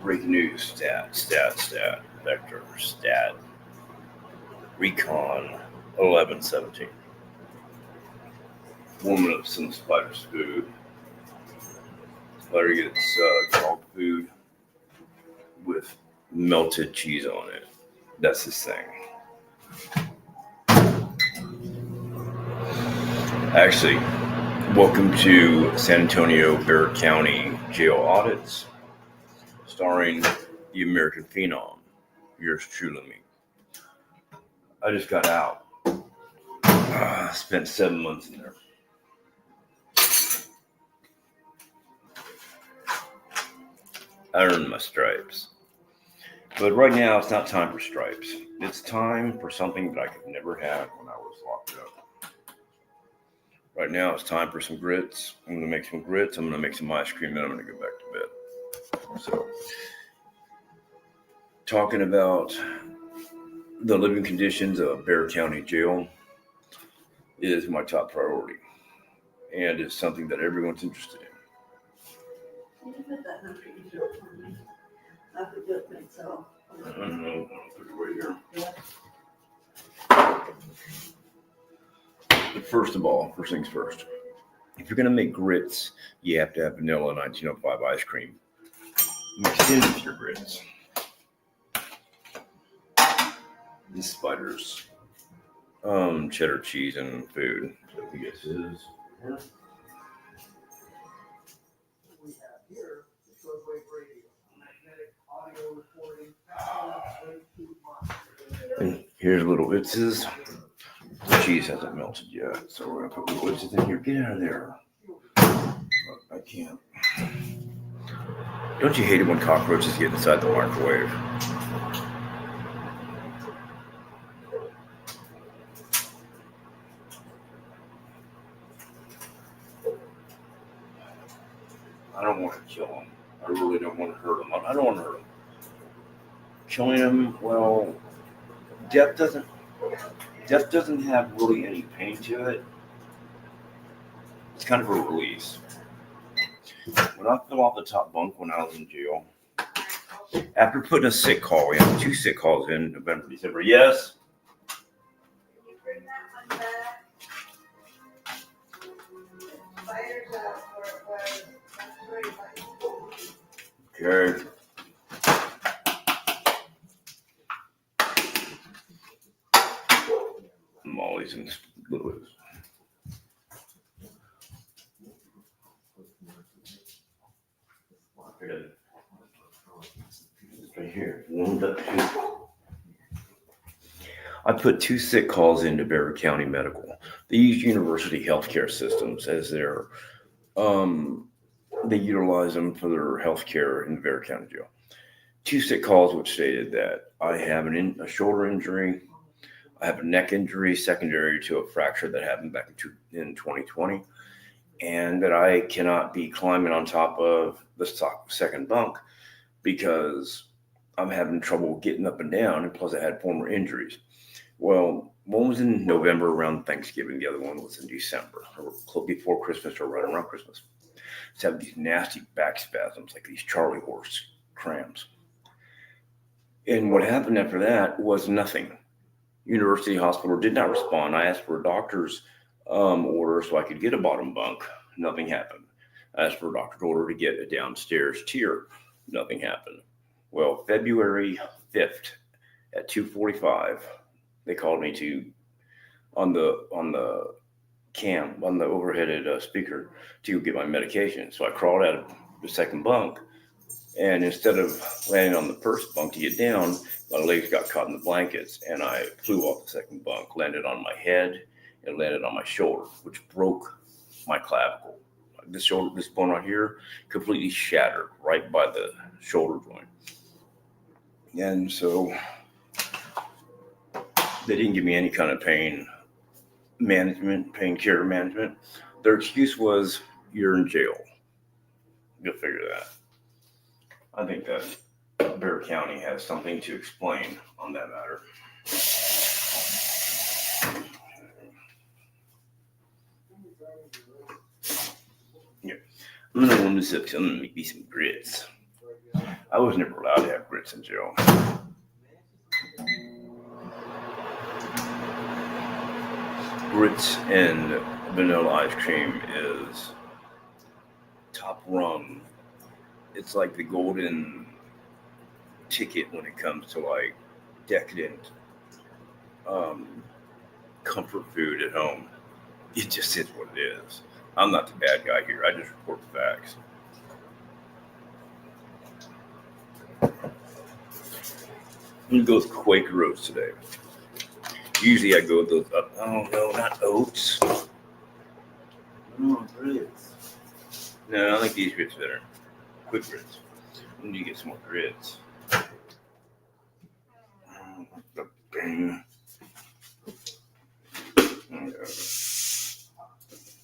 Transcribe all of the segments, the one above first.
Breaking news, Bexar, recon, 1117. Warming up some spider's food. Spider gets dog food with melted cheese on it. That's his thing. Actually, welcome to San Antonio Bexar County Jail Audits, starring the American Phenom, yours truly. I just got out. Spent 7 months in there. I earned my stripes. But right now, it's not time for stripes. It's time for something that I could never have when I was locked up. Right now, it's time for some grits. I'm going to make some grits. I'm going to make some ice cream, and I'm going to go back to bed. So, talking about the living conditions of Bexar County Jail is my top priority. And it's something that everyone's interested in. Can you put that in the freezer for me? I could do it myself. I don't know. I'll put it right here. Yeah. But first things first. If you're going to make grits, you have to have vanilla 1905 ice cream mixed in with your grits. This spider's cheddar cheese and food. So I guess it is. We have here the shortwave radio, magnetic audio recording, And here's little Witz's. The cheese hasn't melted yet, so we're gonna put little Witz's in here. Get out of there. I can't. Don't you hate it when cockroaches get inside the microwave? I don't want to kill them. I really don't want to hurt them. I don't want to hurt them. Killing them, well, death doesn't have really any pain to it. It's kind of a release. When I fell off the top bunk when I was in jail, after putting a sick call, we had 2 sick calls in November, December. Yes? Can you bring that one back? Spider's out where it was. That's where it was. Okay. Molly's and Louis. Right here. Warmed up too. I put 2 sick calls into Bexar County Medical. They use university healthcare systems as their they utilize them for their healthcare in the Bexar County Jail. 2 sick calls which stated that I have a shoulder injury, I have a neck injury secondary to a fracture that happened back in 2020, and that I cannot be climbing on top of the second bunk because I'm having trouble getting up and down, and plus I had former injuries. Well, one was in November around Thanksgiving, the other one was in December, or before Christmas or right around Christmas. Just have these nasty back spasms, like these Charlie horse cramps. And what happened after that was nothing. University Hospital did not respond. I asked for a doctor's order so I could get a bottom bunk. Nothing happened. I asked for a doctor's order to get a downstairs tier. Nothing happened. Well, February 5th at 2:45, they called me on the overheaded speaker to get my medication. So I crawled out of the second bunk, and instead of landing on the first bunk to get down, my legs got caught in the blankets, and I flew off the second bunk, landed on my head, and landed on my shoulder, which broke my clavicle. This bone right here, completely shattered right by the shoulder joint. And so they didn't give me any kind of pain care management. Their excuse was, you're in jail. You'll figure that. I think that Bexar County has something to explain on that matter. Yeah. I'm gonna warm this up. I'm gonna make me some grits. I was never allowed to have grits in jail. Grits and vanilla ice cream is top rung. It's like the golden ticket when it comes to like decadent comfort food at home. It just is what it is. I'm not the bad guy here. I just report the facts. I'm gonna go with Quaker Oats today. Usually I go with those. Oh no, not oats. No, grits. No, I like these grits better. Quick grits. I need to get some more grits. Bang.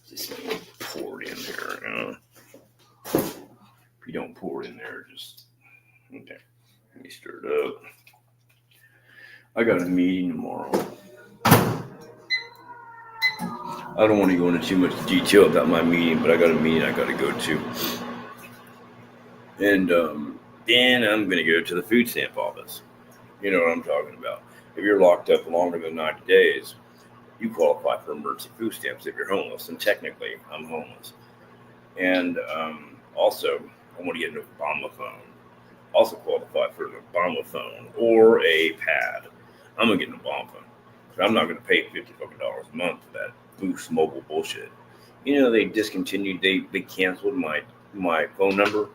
Just pour it in there. If you don't pour it in there, just okay. Let me stir it up. I got a meeting tomorrow. I don't want to go into too much detail about my meeting, but I got a meeting I got to go to. And then I'm going to go to the food stamp office. You know what I'm talking about. If you're locked up longer than 90 days, you qualify for emergency food stamps if you're homeless. And technically, I'm homeless. And also, I want to get an Obama phone. Also qualify for an Obama phone or a pad. I'm going to get an Obama phone. I'm not going to pay $50 a month for that Boost Mobile bullshit. You know, they discontinued, they canceled my phone number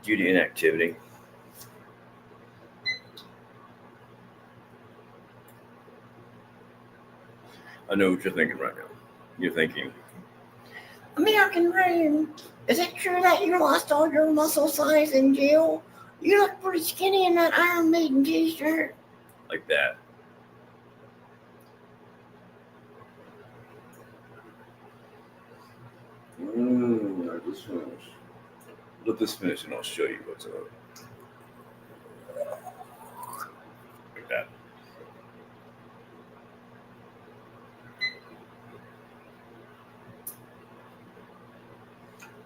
due to inactivity. I know what you're thinking right now. You're thinking, American Dream, is it true that you lost all your muscle size in jail? You look pretty skinny in that Iron Maiden t-shirt. like that. I just finished. Let this finish and I'll show you what's up. Like that.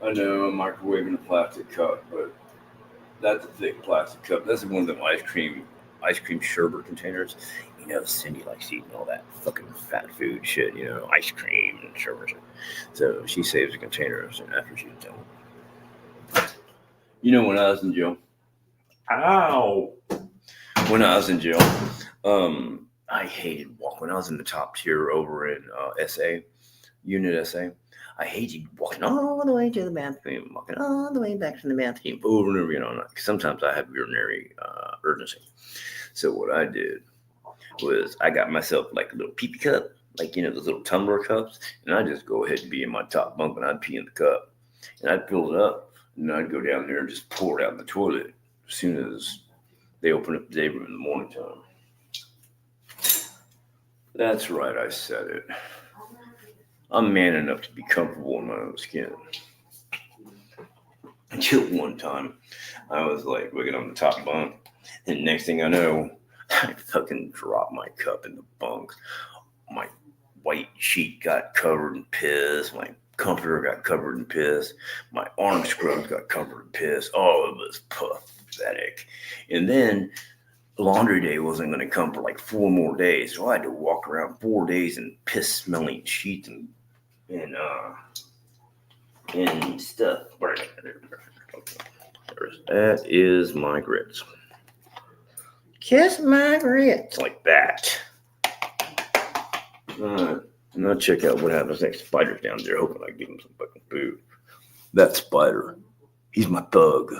I know I'm microwaving a plastic cup, but that's a thick plastic cup. That's one of them ice cream sherbet containers. You know, Cindy likes eating all that fucking fat food shit, you know, ice cream and sherbet. So she saves the containers and after she's done. You know, when I was in jail, when I was in jail, I hated walking. When I was in the top tier over in SA, Unit SA, I hated walking all the way to the bathroom, walking all the way back to the bathroom over and over again. Sometimes I have urinary urgency. So what I did was I got myself like a little pee-pee cup, like, you know, those little tumbler cups, and I just go ahead and be in my top bunk and I'd pee in the cup. And I'd fill it up, and I'd go down there and just pour it out in the toilet as soon as they open up the day room in the morning time. That's right, I said it. I'm man enough to be comfortable in my own skin. Until one time, I was like looking on the top bunk, and next thing I know, I fucking dropped my cup in the bunk. My white sheet got covered in piss. My comforter got covered in piss. My arm scrubs got covered in piss. Oh, it was pathetic. And then laundry day wasn't going to come for like 4 more days, so I had to walk around 4 days in piss-smelling sheets and stuff. That is my grits. Kiss my grits. Like that. All right. Now check out what happens next. Spider's down there hoping I give him some fucking food. That Spider, he's my thug.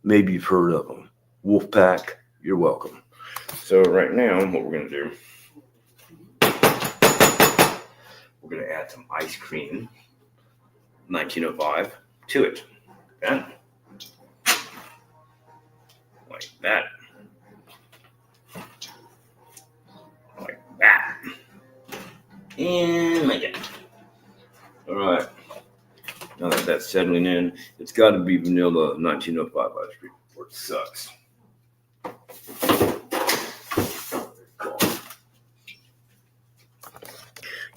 Maybe you've heard of him. Wolfpack, you're welcome. So right now, what we're going to do, we're going to add some ice cream, 1905, to it. Okay? Like that. Like that. And like it. All right. Now that that's settling in, it's got to be vanilla 1905 ice cream, or it sucks.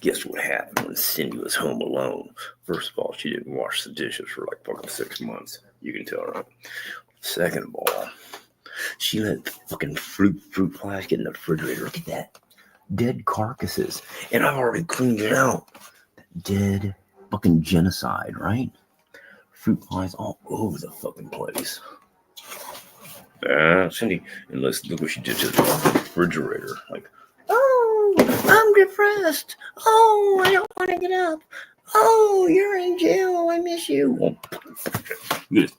Guess what happened when Cindy was home alone? First of all, she didn't wash the dishes for like fucking 6 months. You can tell, right? Second of all, she let fucking fruit flies get in the refrigerator. Look at that. Dead carcasses. And I've already cleaned it out. Dead fucking genocide, right? Fruit flies all over the fucking place. Cindy, and let's look what she did to the refrigerator. Like, Oh, I'm depressed. Oh, I don't want to get up. Oh, you're in jail. I miss you. oh, good.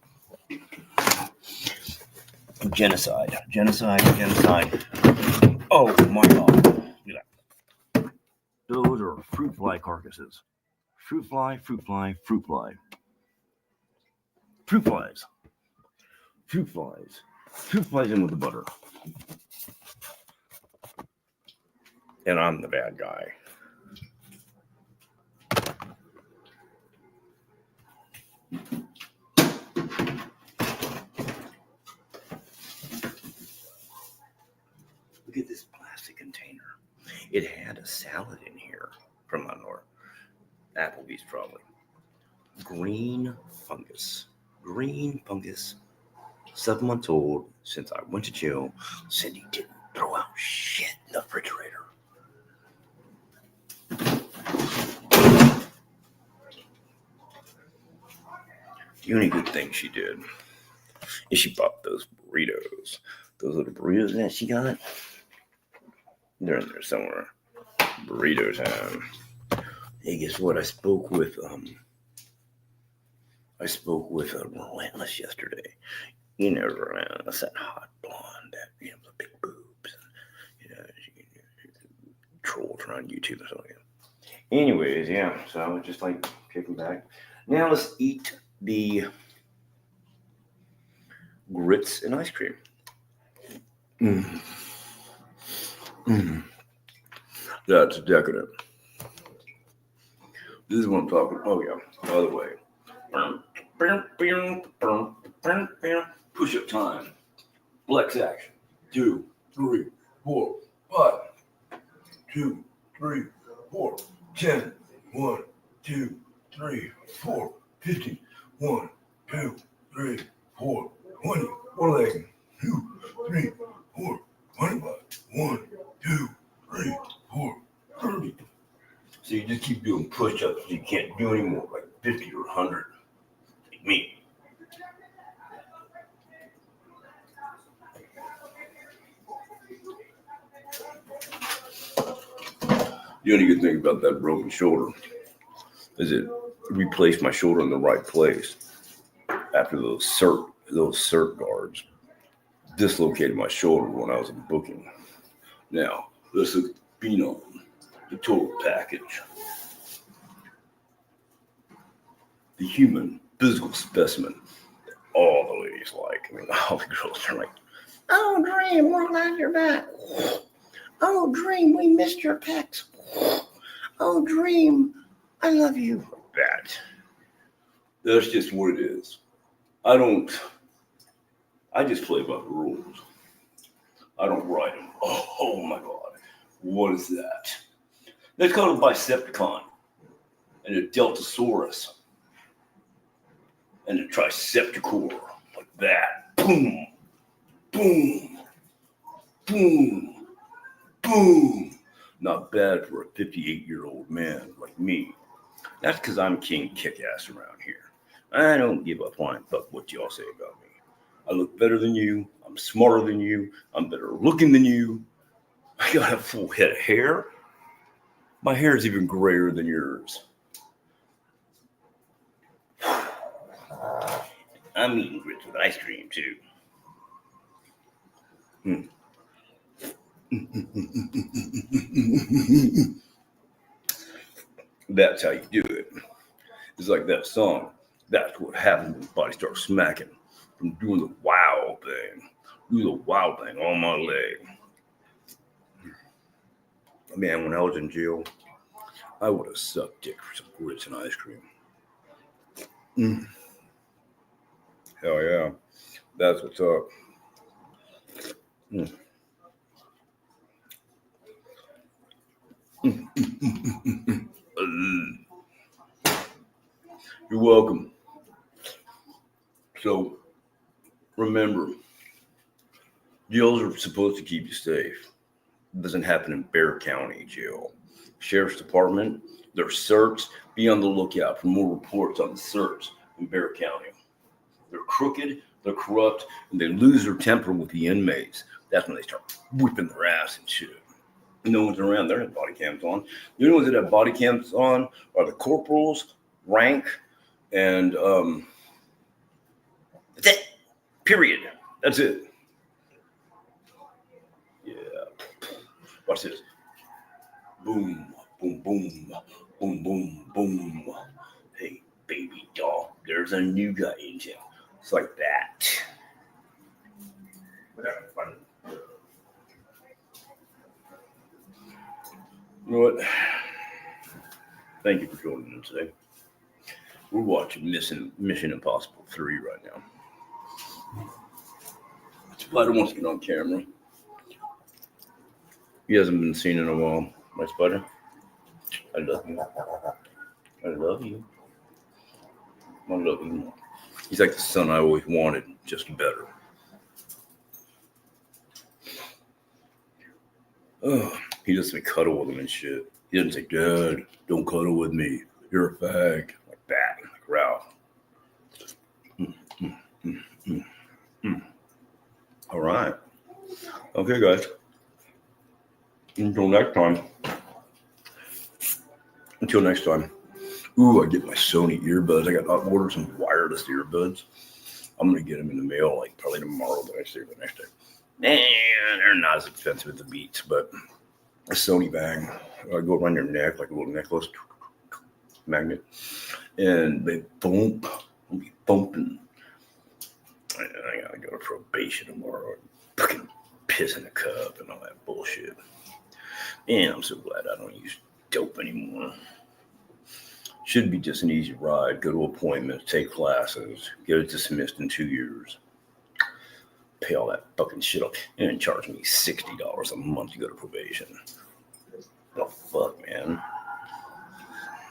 Genocide. Oh my god. Look at that. Those are fruit fly carcasses. Fruit flies. Fruit flies in with the butter. And I'm the bad guy. Look at this plastic container. It had a salad in here from my north. Applebee's probably. Green fungus. 7 months old. Since I went to jail, Cindy didn't throw out shit in the refrigerator. The only good thing she did is she bought those burritos. Those little burritos that she got. They're in there somewhere. Burrito time. Hey, guess what? I spoke with Relentless yesterday. You know, Relentless, that hot blonde, that the big boobs, she trolls around YouTube or something. Anyways, yeah. So I was just like kicking back. Now let's eat the grits and ice cream. That's decadent. This is what I'm talking. Oh yeah. By the way, push-up time. Flex action. 2, 3, 4, 5. 2, 3, 4. 10. 1, 2, 3, 4. 50. 1, 2, 3, 4. 20. One leg. 2, 3, 4. 25. 1, 2, 3, 4. 30. So you just keep doing push-ups. You can't do any more, like 50 or 100. Like me. The only good thing about that broken shoulder is it replaced my shoulder in the right place after those cert guards dislocated my shoulder when I was in booking. Now, let's look at the phenome, the total package. The human physical specimen that all the ladies like. I mean, all the girls are like, Oh, Dream, we're glad you're back. Oh, Dream, we missed your pecs. Oh, Dream, I love you. that. That's just what it is. I just play by the rules. I don't write them. Oh my God. What is that? That's called a Bicepticon and a Deltasaurus and a Tricepticore, like that. Boom, boom, boom, boom. Not bad for a 58-year-old man like me. That's because I'm king kick-ass around here. I don't give a flying fuck what y'all say about me. I look better than you. I'm smarter than you. I'm better looking than you. I got a full head of hair. My hair is even grayer than yours. I'm eating grits with ice cream, too. That's how you do it. It's like that song. That's what happens when the body starts smacking from doing the wow thing. Do the wow thing on my leg. Man, when I was in jail, I would have sucked dick for some grits and ice cream. Hell yeah. That's what's up. You're welcome. So, remember, jails are supposed to keep you safe. It doesn't happen in Bexar County Jail. Sheriff's Department, their certs, be on the lookout for more reports on the certs in Bexar County. They're crooked, they're corrupt, and they lose their temper with the inmates. That's when they start whipping their ass and shit. No one's around. There have body cams on. The only ones that have body cams on are the corporals, rank, and that's it. Period. That's it. Yeah. Watch this. Boom, boom, boom, boom, boom, boom. Hey, baby doll, there's a new guy in town. It's like that. Whatever. Fun. You know what? Thank you for joining in today. We're watching Mission Impossible 3 right now. Spider wants to get on camera. He hasn't been seen in a while. My Spider, I love you. I love you. I love you. He's like the son I always wanted, just better. Oh, he doesn't even cuddle with him and shit. He doesn't say, Dad, don't cuddle with me. You're a fag. Like that. Like Ralph. All right. Okay, guys. Until next time. Ooh, I get my Sony earbuds. I got to order some wireless earbuds. I'm going to get them in the mail like probably tomorrow, but I say the next day. Man, they're not as expensive as the Beats, but a Sony bag. I go around your neck like a little necklace magnet, and they bump. I'll be bumping. I gotta go to probation tomorrow. Fucking piss in a cup and all that bullshit. And I'm so glad I don't use dope anymore. Should be just an easy ride. Go to appointments, take classes, get it dismissed in 2 years. Pay all that fucking shit off and then charge me $60 a month to go to probation. The fuck, man.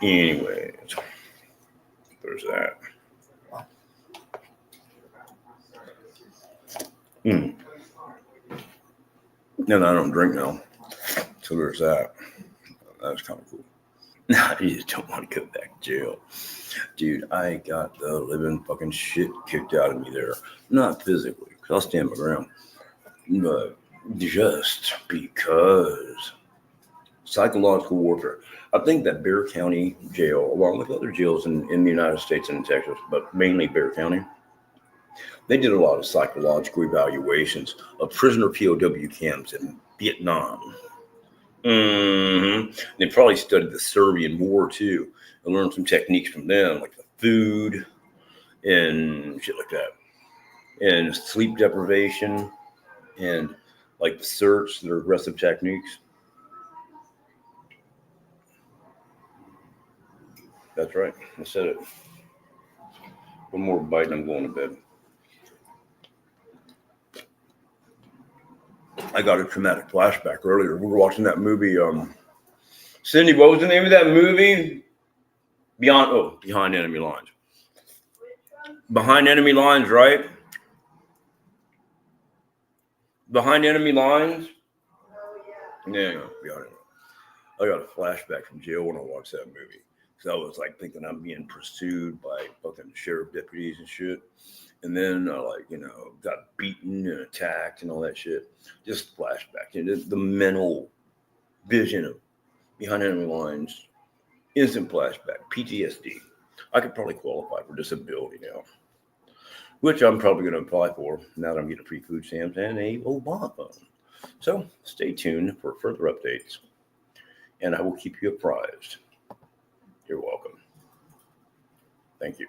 Anyways, there's that. And I don't drink now. So there's that. That's kind of cool. I just don't want to go back to jail. Dude, I got the living fucking shit kicked out of me there. Not physically, because I'll stand my ground. But just because psychological warfare. I think that Bexar County Jail, along with other jails in the United States and in Texas, but mainly Bexar County, they did a lot of psychological evaluations of prisoner POW camps in Vietnam. They probably studied the Serbian War too and learned some techniques from them, like the food and shit like that, and sleep deprivation and like the search, their aggressive techniques. That's right. I said it. One more bite and I'm going to bed. I got a traumatic flashback earlier. We were watching that movie. Cindy, what was the name of that movie? Behind Enemy Lines. Behind Enemy Lines, right? Behind Enemy Lines? Yeah, behind it. I got a flashback from jail when I watched that movie. So I was like thinking I'm being pursued by fucking sheriff deputies and shit. And then I got beaten and attacked and all that shit. Just flashback. And the mental vision of Behind Enemy Lines, instant flashback, PTSD. I could probably qualify for disability now, which I'm probably going to apply for now that I'm getting free food stamps and a Obama phone. So stay tuned for further updates, and I will keep you apprised. You're welcome. Thank you.